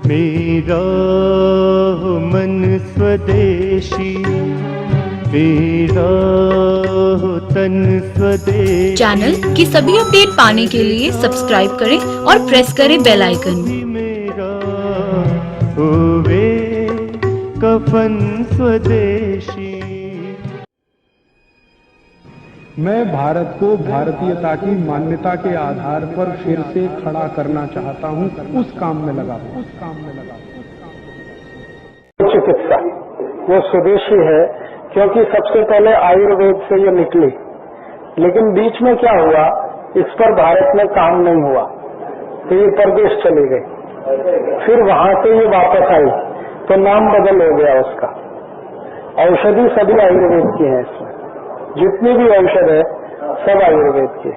मेरा हो मन स्वदेशी, मेरा हो तन स्वदेशी। चैनल की सभी अपडेट पाने के लिए सब्सक्राइब करें और प्रेस करें बेल आइकन। मेरा होवे कफन स्वदेशी। मैं भारत को भारतीयता की मान्यता के आधार पर फिर से खड़ा करना चाहता हूं, उस काम में लगा हूं। चिकित्सा वो स्वदेशी है क्योंकि सबसे पहले आयुर्वेद से ये निकली, लेकिन बीच में क्या हुआ, इस पर भारत में काम नहीं हुआ तो ये परदेश चली गई। फिर वहां से ये वापस आई तो नाम बदल हो गया उसका। औषधि सभी आयुर्वेद की है, इसमें जितनी भी औषध है सब आयुर्वेद की।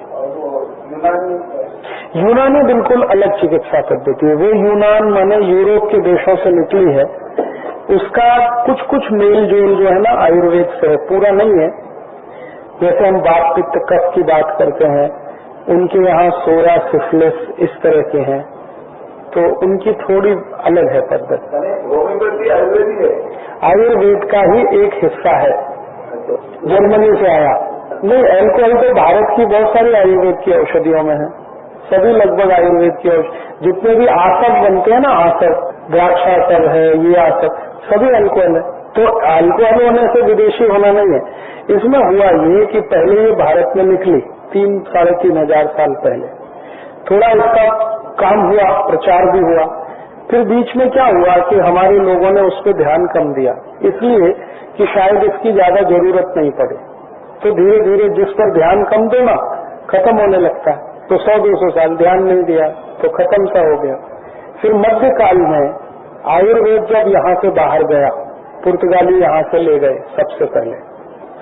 यूनानी बिल्कुल अलग चिकित्सा पद्धति है। वो यूनान माने यूरोप के देशों से निकली है, उसका कुछ कुछ मेल जोल जो है ना आयुर्वेद से है, पूरा नहीं है। जैसे हम वात पित्त कफ की बात करते हैं, उनके यहाँ सोरा सिफिलिस इस तरह के हैं, तो उनकी थोड़ी अलग है पद्धति। होम्योपैथी आयुर्वेदी है, आयुर्वेद का ही एक हिस्सा है, जर्मनी से आया। नहीं, अल्कोहल तो भारत की बहुत सारी आयुर्वेद की औषधियों में है, सभी लगभग आयुर्वेद की औषधि। जितने भी आसक बनते हैं ना, आसक द्राक्षासव है, ये आसक सभी अल्कोहल है। तो अल्कोहल होने से विदेशी होना नहीं है। इसमें हुआ ये कि पहले ये भारत में निकली 3-3,500 साल पहले, थोड़ा इसका काम हुआ, प्रचार भी हुआ। फिर बीच में क्या हुआ कि हमारे लोगों ने उस पर ध्यान कम दिया, इसलिए कि शायद इसकी ज्यादा जरूरत नहीं पड़े। तो धीरे धीरे जिस पर ध्यान कम दो ना, खत्म होने लगता है। तो 100-200 साल ध्यान नहीं दिया तो खत्म सा हो गया। फिर मध्यकाल में आयुर्वेद जब यहाँ से बाहर गया, पुर्तगाली यहाँ से ले गए सबसे पहले,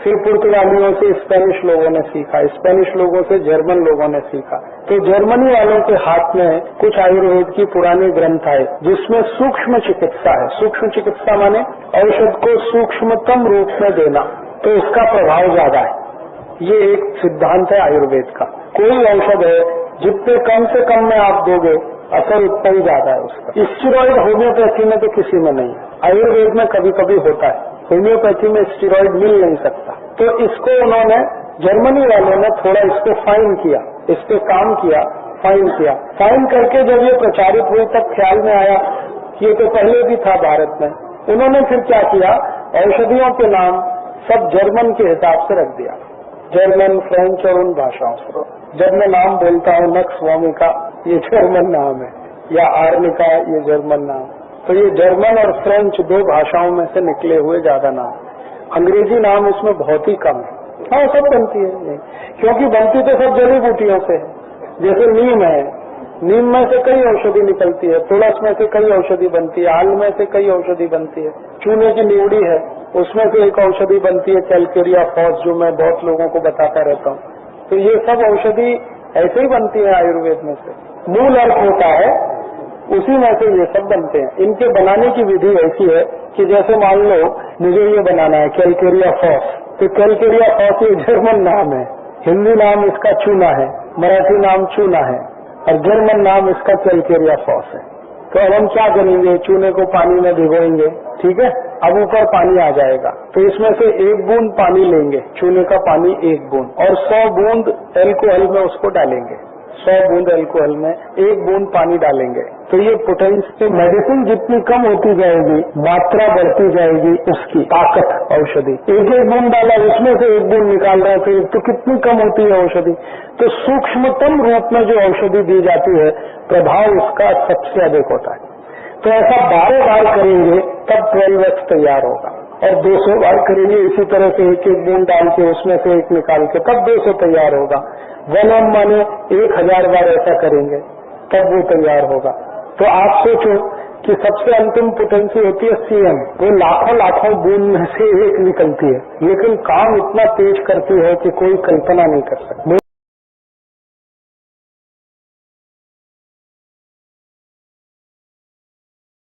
फिर पुर्तगालियों से स्पेनिश लोगों ने सीखा, स्पेनिश लोगों से जर्मन लोगों ने सीखा। तो जर्मनी वालों के हाथ में कुछ आयुर्वेद की पुरानी ग्रंथ आए जिसमें सूक्ष्म चिकित्सा है। सूक्ष्म चिकित्सा माने औषध को सूक्ष्मतम रूप में देना, तो उसका प्रभाव ज्यादा है। ये एक सिद्धांत है आयुर्वेद का। कोई औषध है जितने कम से कम में आप दोगे, असर उतना ही ज्यादा है उसका। स्टेरॉइड होम्योपैथी में तो किसी में नहीं है, आयुर्वेद में कभी कभी होता है, होम्योपैथी में स्टेरॉइड मिल नहीं सकता। तो इसको उन्होंने, जर्मनी वालों ने थोड़ा इसको फाइन किया, इस पे काम किया, फाइन किया। फाइन करके जब ये प्रचारित हुई तब ख्याल में आया कि ये तो पहले भी था भारत में। उन्होंने फिर क्या किया, औषधियों के नाम सब जर्मन के हिसाब से रख दिया, जर्मन, फ्रेंच और उन भाषाओं से। जब मैं नाम बोलता हूँ नक्स वोमिका, ये जर्मन नाम है, या आर्निका, ये जर्मन नाम। तो ये जर्मन और फ्रेंच 2 भाषाओं में से निकले हुए ज्यादा नाम। अंग्रेजी नाम इसमें बहुत ही कम है। हाँ, सब बनती है, क्योंकि बनती तो सब जड़ी बूटियों से है। जैसे नीम है, नीम में से कई औषधि निकलती है, तुलस में से कई औषधि बनती है, आल में से कई औषधि बनती है, चूने की न्यूड़ी है, उसमें से एक औषधि बनती है कैलकेरिया फॉस, जो मैं बहुत लोगों को बताता रहता हूँ। तो ये सब औषधि ऐसे ही बनती है आयुर्वेद में से। मूल अर्थ होता है, उसी में से ये सब बनते हैं। इनके बनाने की विधि ऐसी है कि जैसे मान लो मुझे ये बनाना है कैलकेरिया फॉस, तो कैलकेरिया फॉस ये जर्मन नाम है, हिंदी नाम इसका चूना है, मराठी नाम चूना है, और जर्मन नाम इसका कैलकेरिया फॉस है। तो अब हम क्या करेंगे, चूने को पानी में भिगोएंगे, ठीक है। अब ऊपर पानी आ जाएगा, तो इसमें से 1 बूंद पानी लेंगे, चूने का पानी 1 बूंद, और 100 बूंद अल्कोहल में उसको डालेंगे। 100 बूंद अल्कोहल में 1 बूंद पानी डालेंगे। तो ये पोटेंशियल मेडिसिन जितनी कम होती जाएगी, मात्रा बढ़ती जाएगी, उसकी ताकत औषधि। 1-1 बूंद डाला, उसमें से 1 बूंद निकाल रहे थे, तो कितनी कम होती है औषधि। तो सूक्ष्मतम रूप में जो औषधि दी जाती है, प्रभाव उसका सबसे अधिक होता है। तो ऐसा 12 बार करेंगे तब 12x तैयार होगा, और 200 बार करेंगे इसी तरह से 1-1 बूंद डाल के उसमें से 1 निकाल के, तब 200 तैयार होगा। 1 माने 1000 बार ऐसा करेंगे तब वो तैयार होगा। तो आप सोचो कि सबसे अंतिम पोटेंसी होती है CM, वो लाखों बूंद में से 1 निकलती है, लेकिन काम इतना तेज करती है कि कोई कल्पना नहीं कर सकता।